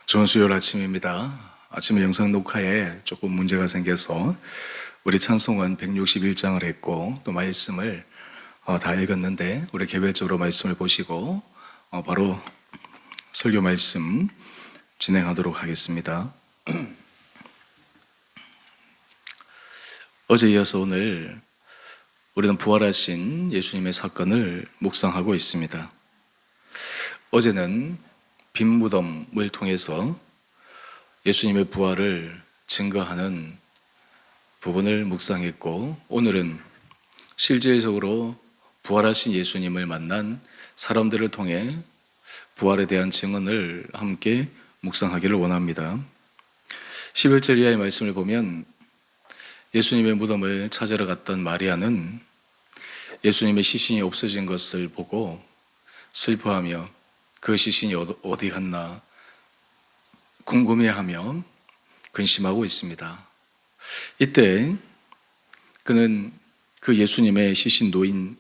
좋은 수요일 아침입니다. 아침 영상 녹화에 조금 문제가 생겨서 우리 찬송은 161장을 했고 또 말씀을 다 읽었는데 우리 개별적으로 말씀을 보시고 바로 설교 말씀 진행하도록 하겠습니다. 어제 이어서 오늘 우리는 부활하신 예수님의 사건을 묵상하고 있습니다. 어제는 빈 무덤을 통해서 예수님의 부활을 증거하는 부분을 묵상했고, 오늘은 실질적으로 부활하신 예수님을 만난 사람들을 통해 부활에 대한 증언을 함께 묵상하기를 원합니다. 11절 이하의 말씀을 보면 예수님의 무덤을 찾으러 갔던 마리아는 예수님의 시신이 없어진 것을 보고 슬퍼하며 그 시신이 어디 갔나 궁금해하며 근심하고 있습니다. 이때 그는 그 예수님의 시신 놓인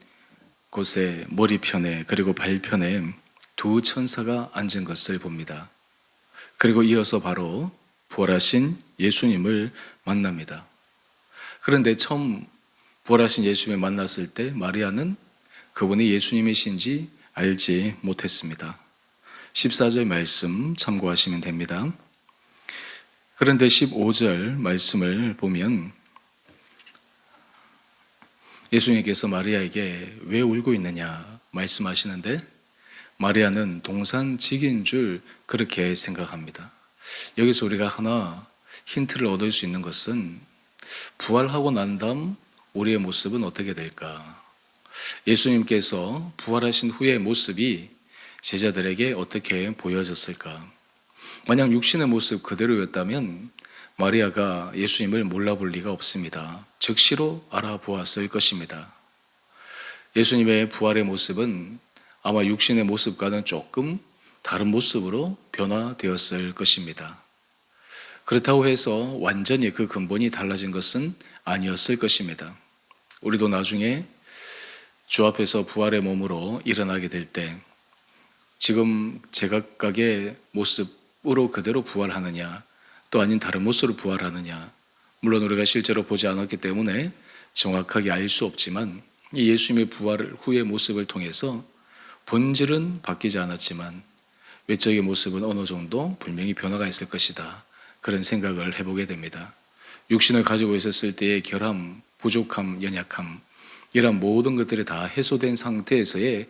곳에 머리편에 그리고 발편에 두 천사가 앉은 것을 봅니다. 그리고 이어서 바로 부활하신 예수님을 만납니다. 그런데 처음 부활하신 예수님을 만났을 때 마리아는 그분이 예수님이신지 알지 못했습니다. 14절 말씀 참고하시면 됩니다. 그런데 15절 말씀을 보면 예수님께서 마리아에게 왜 울고 있느냐 말씀하시는데 마리아는 동산직인 줄 그렇게 생각합니다. 여기서 우리가 하나 힌트를 얻을 수 있는 것은 부활하고 난 다음 우리의 모습은 어떻게 될까? 예수님께서 부활하신 후의 모습이 제자들에게 어떻게 보여졌을까? 만약 육신의 모습 그대로였다면 마리아가 예수님을 몰라볼 리가 없습니다. 즉시로 알아보았을 것입니다. 예수님의 부활의 모습은 아마 육신의 모습과는 조금 다른 모습으로 변화되었을 것입니다. 그렇다고 해서 완전히 그 근본이 달라진 것은 아니었을 것입니다. 우리도 나중에 주 앞에서 부활의 몸으로 일어나게 될 때 지금 제각각의 모습으로 그대로 부활하느냐 또 아닌 다른 모습으로 부활하느냐, 물론 우리가 실제로 보지 않았기 때문에 정확하게 알 수 없지만 이 예수님의 부활 후의 모습을 통해서 본질은 바뀌지 않았지만 외적의 모습은 어느 정도 분명히 변화가 있을 것이다, 그런 생각을 해보게 됩니다. 육신을 가지고 있었을 때의 결함, 부족함, 연약함, 이런 모든 것들이 다 해소된 상태에서의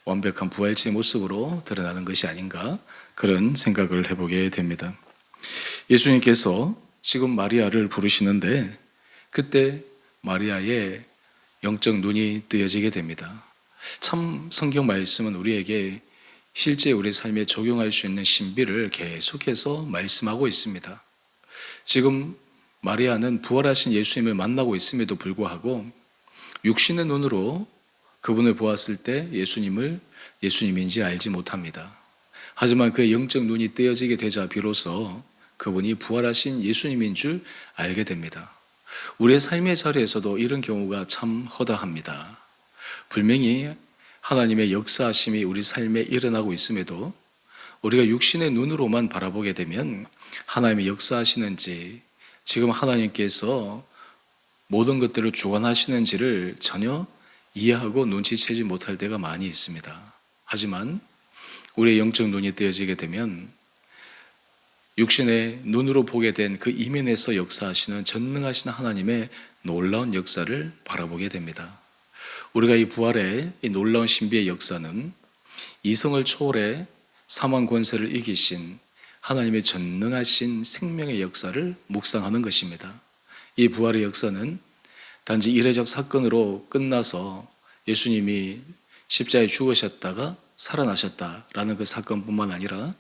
완벽한 부활체의 모습으로 드러나는 것이 아닌가, 그런 생각을 해보게 됩니다. 예수님께서 지금 마리아를 부르시는데 그때 마리아의 영적 눈이 뜨여지게 됩니다. 참 성경 말씀은 우리에게 실제 우리 삶에 적용할 수 있는 신비를 계속해서 말씀하고 있습니다. 지금 마리아는 부활하신 예수님을 만나고 있음에도 불구하고 육신의 눈으로 그분을 보았을 때 예수님인지 알지 못합니다. 하지만 그의 영적 눈이 뜨여지게 되자 비로소 그분이 부활하신 예수님인 줄 알게 됩니다. 우리의 삶의 자리에서도 이런 경우가 참 허다합니다. 분명히 하나님의 역사하심이 우리 삶에 일어나고 있음에도 우리가 육신의 눈으로만 바라보게 되면 하나님의 역사하시는지, 지금 하나님께서 모든 것들을 주관하시는지를 전혀 이해하고 눈치채지 못할 때가 많이 있습니다. 하지만 우리의 영적 눈이 뜨여지게 되면 육신의 눈으로 보게 된 그 이면에서 역사하시는 전능하신 하나님의 놀라운 역사를 바라보게 됩니다. 우리가 이 부활의 이 놀라운 신비의 역사는 이성을 초월해 사망 권세를 이기신 하나님의 전능하신 생명의 역사를 묵상하는 것입니다. 이 부활의 역사는 단지 이례적 사건으로 끝나서 예수님이 십자가에 죽으셨다가 살아나셨다라는 그 사건뿐만 아니라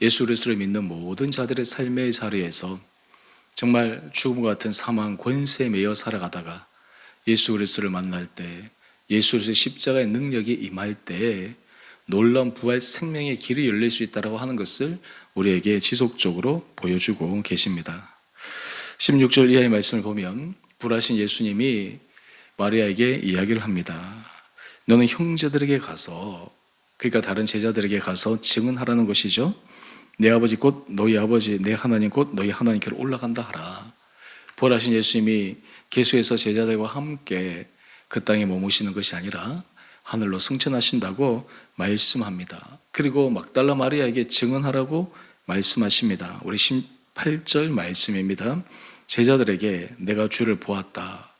예수 그리스도를 믿는 모든 자들의 삶의 자리에서 정말 죽음과 같은 사망 권세에 매여 살아가다가 예수 그리스도를 만날 때, 예수 그리스도의 십자가의 능력이 임할 때에 놀라운 부활 생명의 길이 열릴 수 있다고 하는 것을 우리에게 지속적으로 보여주고 계십니다. 16절 이하의 말씀을 보면 부활하신 예수님이 마리아에게 이야기를 합니다. 너는 형제들에게 가서, 그러니까 다른 제자들에게 가서 증언하라는 것이죠. 내 아버지 곧 너희 아버지 내 하나님 곧 너희 하나님께로 올라간다 하라. 부활하신 예수님이 계수에서 제자들과 함께 그 땅에 머무시는 것이 아니라 하늘로 승천하신다고 말씀합니다. 그리고 막달라 마리아에게 증언하라고 말씀하십니다. 우리 18절 말씀입니다. 제자들에게 내가 주를 보았다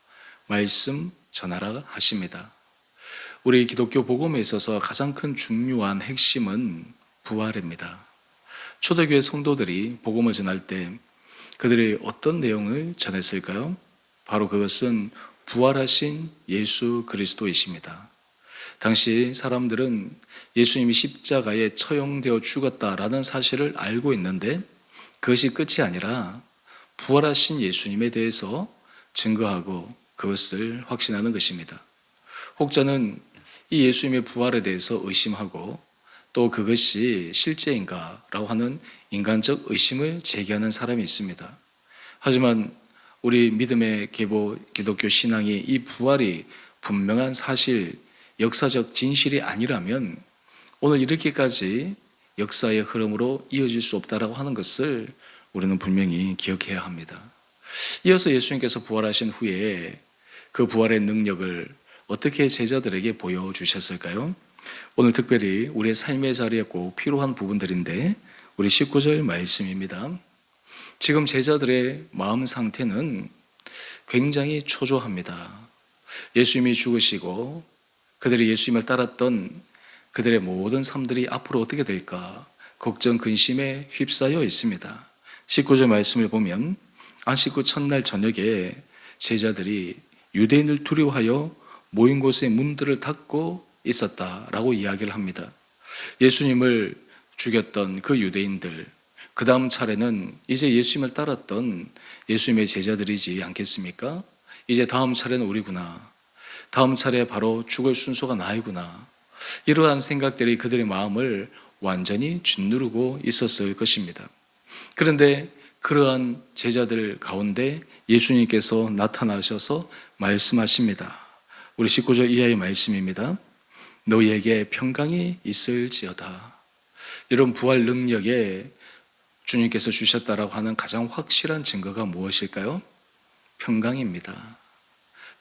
말씀 전하라 하십니다. 우리 기독교 복음에 있어서 가장 큰 중요한 핵심은 부활입니다. 초대교회 성도들이 복음을 전할 때 그들이 어떤 내용을 전했을까요? 바로 그것은 부활하신 예수 그리스도이십니다. 당시 사람들은 예수님이 십자가에 처형되어 죽었다라는 사실을 알고 있는데 그것이 끝이 아니라 부활하신 예수님에 대해서 증거하고 그것을 확신하는 것입니다. 혹자는 이 예수님의 부활에 대해서 의심하고 또 그것이 실제인가라고 하는 인간적 의심을 제기하는 사람이 있습니다. 하지만 우리 믿음의 기독교 신앙이 이 부활이 분명한 사실, 역사적 진실이 아니라면 오늘 이렇게까지 역사의 흐름으로 이어질 수 없다라고 하는 것을 우리는 분명히 기억해야 합니다. 이어서 예수님께서 부활하신 후에 그 부활의 능력을 어떻게 제자들에게 보여주셨을까요? 오늘 특별히 우리의 삶의 자리에 꼭 필요한 부분들인데 우리 19절 말씀입니다. 지금 제자들의 마음 상태는 굉장히 초조합니다. 예수님이 죽으시고 그들이 예수님을 따랐던 그들의 모든 삶들이 앞으로 어떻게 될까 걱정, 근심에 휩싸여 있습니다. 19절 말씀을 보면 안식 후 첫날 저녁에 제자들이 유대인을 두려워하여 모인 곳의 문들을 닫고 있었다라고 이야기를 합니다. 예수님을 죽였던 그 유대인들, 그 다음 차례는 이제 예수님을 따랐던 예수님의 제자들이지 않겠습니까? 이제 다음 차례는 우리구나. 다음 차례 바로 죽을 순서가 나이구나. 이러한 생각들이 그들의 마음을 완전히 짓누르고 있었을 것입니다. 그런데 그러한 제자들 가운데 예수님께서 나타나셔서 말씀하십니다. 우리 19절 이하의 말씀입니다. 너희에게 평강이 있을지어다. 이런 부활 능력에 주님께서 주셨다라고 하는 가장 확실한 증거가 무엇일까요? 평강입니다.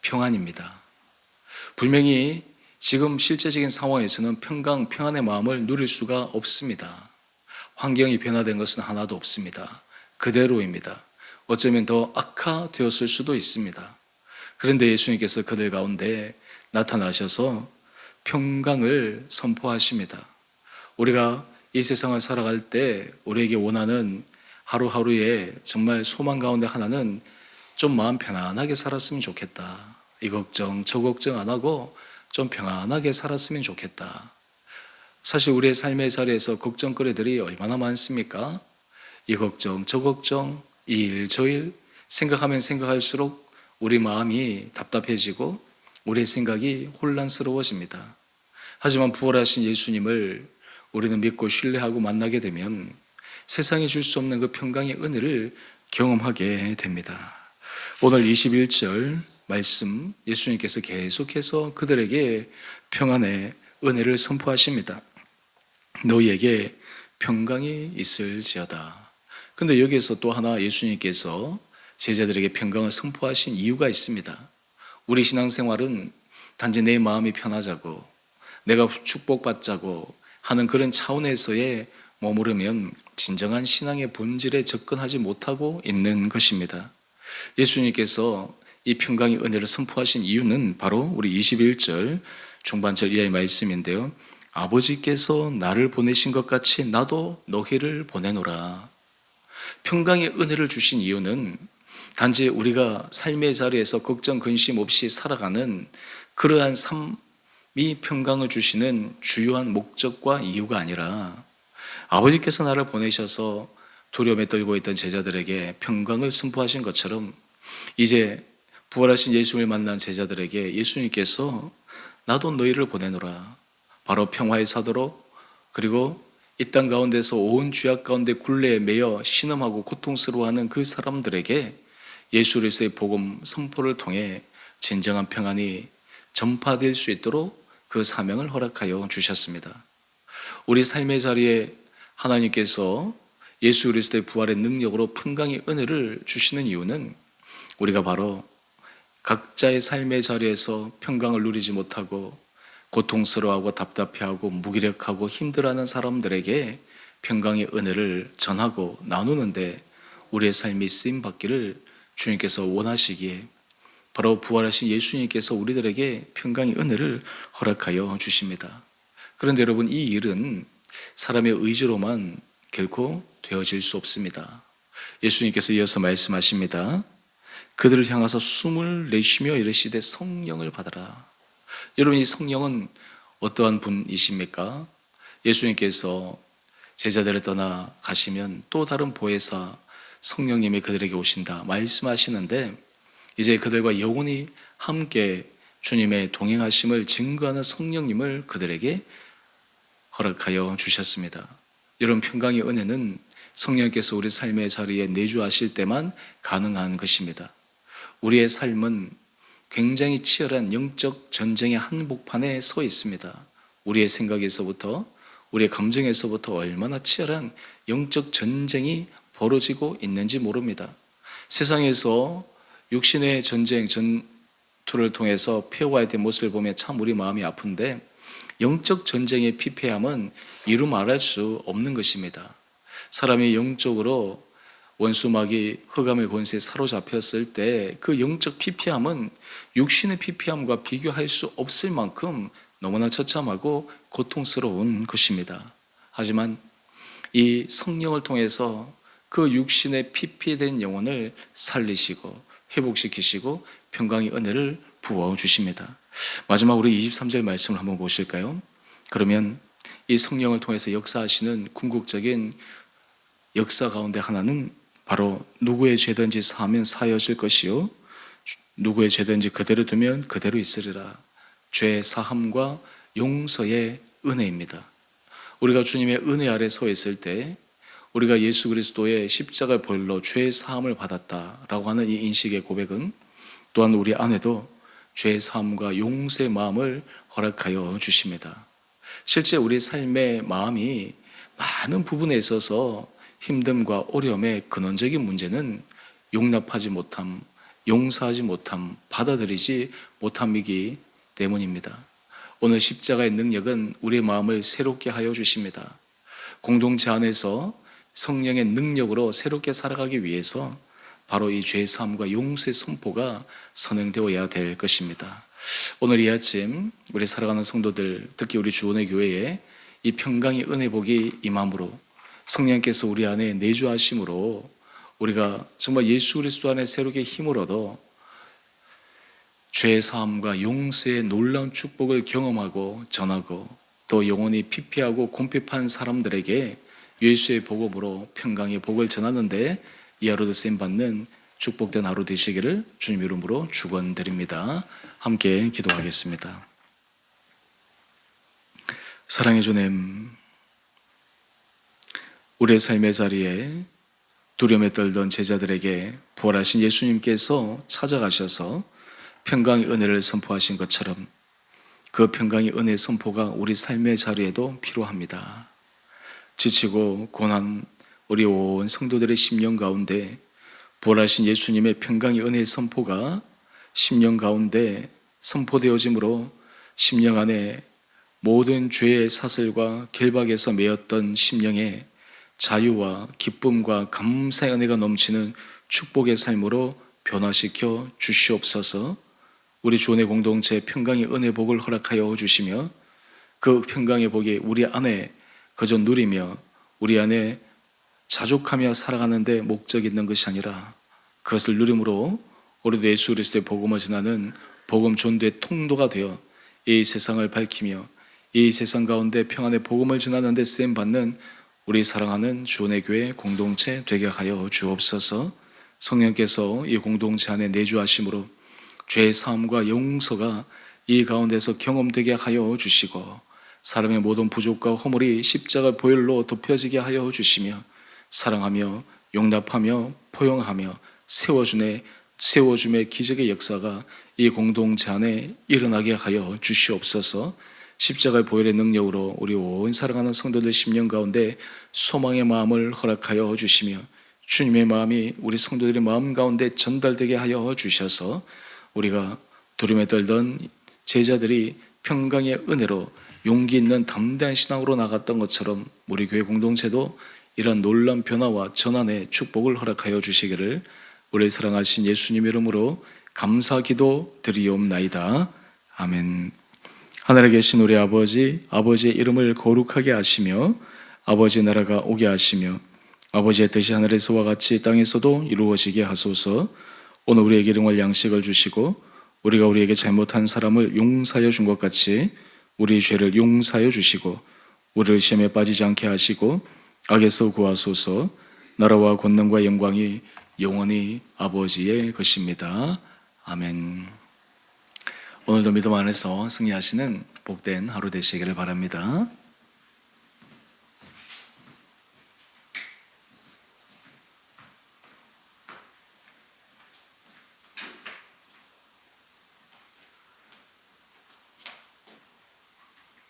평안입니다. 분명히 지금 실제적인 상황에서는 평안의 마음을 누릴 수가 없습니다. 환경이 변화된 것은 하나도 없습니다. 그대로입니다. 어쩌면 더 악화되었을 수도 있습니다. 그런데 예수님께서 그들 가운데 나타나셔서 평강을 선포하십니다. 우리가 이 세상을 살아갈 때 우리에게 원하는 하루하루의 정말 소망 가운데 하나는 좀 마음 편안하게 살았으면 좋겠다. 이 걱정 저 걱정 안 하고 좀 평안하게 살았으면 좋겠다. 사실 우리의 삶의 자리에서 걱정거리들이 얼마나 많습니까? 이 걱정 저 걱정 이 일 저 일 생각하면 생각할수록 우리 마음이 답답해지고 우리의 생각이 혼란스러워집니다. 하지만 부활하신 예수님을 우리는 믿고 신뢰하고 만나게 되면 세상이 줄 수 없는 그 평강의 은혜를 경험하게 됩니다. 오늘 21절 말씀 예수님께서 계속해서 그들에게 평안의 은혜를 선포하십니다. 너희에게 평강이 있을지어다. 근데 여기에서 또 하나 예수님께서 제자들에게 평강을 선포하신 이유가 있습니다. 우리 신앙생활은 단지 내 마음이 편하자고 내가 축복받자고 하는 그런 차원에서의 머무르면 진정한 신앙의 본질에 접근하지 못하고 있는 것입니다. 예수님께서 이 평강의 은혜를 선포하신 이유는 바로 우리 21절 중반절 이하의 말씀인데요. 아버지께서 나를 보내신 것 같이 나도 너희를 보내노라. 평강의 은혜를 주신 이유는 단지 우리가 삶의 자리에서 걱정 근심 없이 살아가는 그러한 삶이 평강을 주시는 주요한 목적과 이유가 아니라 아버지께서 나를 보내셔서 두려움에 떨고 있던 제자들에게 평강을 선포하신 것처럼 이제 부활하신 예수님을 만난 제자들에게 예수님께서 나도 너희를 보내노라. 바로 평화의 사도로 그리고 이 땅 가운데서 온 죄악 가운데 굴레에 매여 신음하고 고통스러워하는 그 사람들에게 예수 그리스도의 복음 선포를 통해 진정한 평안이 전파될 수 있도록 그 사명을 허락하여 주셨습니다. 우리 삶의 자리에 하나님께서 예수 그리스도의 부활의 능력으로 평강의 은혜를 주시는 이유는 우리가 바로 각자의 삶의 자리에서 평강을 누리지 못하고 고통스러워하고 답답해하고 무기력하고 힘들어하는 사람들에게 평강의 은혜를 전하고 나누는데 우리의 삶이 쓰임받기를 주님께서 원하시기에 바로 부활하신 예수님께서 우리들에게 평강의 은혜를 허락하여 주십니다. 그런데 여러분, 이 일은 사람의 의지로만 결코 되어질 수 없습니다. 예수님께서 이어서 말씀하십니다. 그들을 향하서 숨을 내쉬며 이르시되 성령을 받아라. 여러분, 이 성령은 어떠한 분이십니까? 예수님께서 제자들을 떠나 가시면 또 다른 보혜사 성령님이 그들에게 오신다 말씀하시는데, 이제 그들과 영원히 함께 주님의 동행하심을 증거하는 성령님을 그들에게 허락하여 주셨습니다. 여러분, 평강의 은혜는 성령께서 우리 삶의 자리에 내주하실 때만 가능한 것입니다. 우리의 삶은 굉장히 치열한 영적 전쟁의 한복판에 서 있습니다. 우리의 생각에서부터, 우리의 감정에서부터 얼마나 치열한 영적 전쟁이 벌어지고 있는지 모릅니다. 세상에서 육신의 전쟁, 전투를 통해서 피해와야 될 모습을 보면 참 우리 마음이 아픈데, 영적 전쟁의 피폐함은 이루 말할 수 없는 것입니다. 사람이 영적으로 원수마귀 흑암의 권세에 사로잡혔을 때 그 영적 피폐함은 육신의 피폐함과 비교할 수 없을 만큼 너무나 처참하고 고통스러운 것입니다. 하지만 이 성령을 통해서 그 육신의 피폐된 영혼을 살리시고 회복시키시고 평강의 은혜를 부어주십니다. 마지막 우리 23절 말씀을 한번 보실까요? 그러면 이 성령을 통해서 역사하시는 궁극적인 역사 가운데 하나는 바로 누구의 죄든지 사하면 사하여질 것이요 누구의 죄든지 그대로 두면 그대로 있으리라. 죄 사함과 용서의 은혜입니다. 우리가 주님의 은혜 아래 서 있을 때 우리가 예수 그리스도의 십자가 보혈로 죄 사함을 받았다라고 하는 이 인식의 고백은 또한 우리 안에도 죄 사함과 용서의 마음을 허락하여 주십니다. 실제 우리 삶의 마음이 많은 부분에 있어서 힘듦과 어려움의 근원적인 문제는 용납하지 못함, 용서하지 못함, 받아들이지 못함이기 때문입니다. 오늘 십자가의 능력은 우리의 마음을 새롭게 하여 주십니다. 공동체 안에서 성령의 능력으로 새롭게 살아가기 위해서 바로 이 죄사함과 용서의 선포가 선행되어야 될 것입니다. 오늘 이 아침 우리 살아가는 성도들, 특히 우리 주원의 교회에 이 평강의 은혜 복이 임함으로 성령께서 우리 안에 내주하심으로 우리가 정말 예수 그리스도 안에 새롭게 힘을 얻어 죄 사함과 용서의 놀라운 축복을 경험하고 전하고 또 영혼이 피폐하고 궁핍한 사람들에게 예수의 복음으로 평강의 복을 전하는데 이 하루도 쓰임받는 축복된 하루 되시기를 주님 이름으로 축원드립니다. 함께 기도하겠습니다. 사랑의 주님, 우리의 삶의 자리에 두려움에 떨던 제자들에게 부활하신 예수님께서 찾아가셔서 평강의 은혜를 선포하신 것처럼 그 평강의 은혜 선포가 우리 삶의 자리에도 필요합니다. 지치고 고난 우리 온 성도들의 심령 가운데 부활하신 예수님의 평강의 은혜 선포가 심령 가운데 선포되어짐으로 심령 안에 모든 죄의 사슬과 결박에서 매였던 심령에 자유와 기쁨과 감사의 은혜가 넘치는 축복의 삶으로 변화시켜 주시옵소서. 우리 주원의 공동체 평강의 은혜 복을 허락하여 주시며 그 평강의 복이 우리 안에 그저 누리며 우리 안에 자족하며 살아가는데 목적이 있는 것이 아니라 그것을 누림으로 우리도 예수 그리스도의 복음을 전하는 복음 전도의 통로가 되어 이 세상을 밝히며 이 세상 가운데 평안의 복음을 전하는 데 쓰임받는 우리 사랑하는 주원의 교회 공동체 되게 하여 주옵소서. 성령께서 이 공동체 안에 내주하심으로 죄의 사함과 용서가 이 가운데서 경험되게 하여 주시고 사람의 모든 부족과 허물이 십자가 보혈로 덮여지게 하여 주시며 사랑하며 용납하며 포용하며 세워줌의 기적의 역사가 이 공동체 안에 일어나게 하여 주시옵소서. 십자가의 보혈의 능력으로 우리 온 사랑하는 성도들 심령 가운데 소망의 마음을 허락하여 주시며 주님의 마음이 우리 성도들의 마음 가운데 전달되게 하여 주셔서 우리가 두려움에 떨던 제자들이 평강의 은혜로 용기 있는 담대한 신앙으로 나갔던 것처럼 우리 교회 공동체도 이런 놀라운 변화와 전환의 축복을 허락하여 주시기를 우리 사랑하신 예수님 이름으로 감사기도 드리옵나이다. 아멘. 하늘에 계신 우리 아버지, 아버지의 이름을 거룩하게 하시며 아버지의 나라가 오게 하시며 아버지의 뜻이 하늘에서와 같이 땅에서도 이루어지게 하소서. 오늘 우리에게 일용할 양식을 주시고 우리가 우리에게 잘못한 사람을 용서하여 준 것 같이 우리 죄를 용서하여 주시고 우리를 시험에 빠지지 않게 하시고 악에서 구하소서. 나라와 권능과 영광이 영원히 아버지의 것입니다. 아멘. 오늘도 믿음 안에서 승리하시는 복된 하루 되시기를 바랍니다.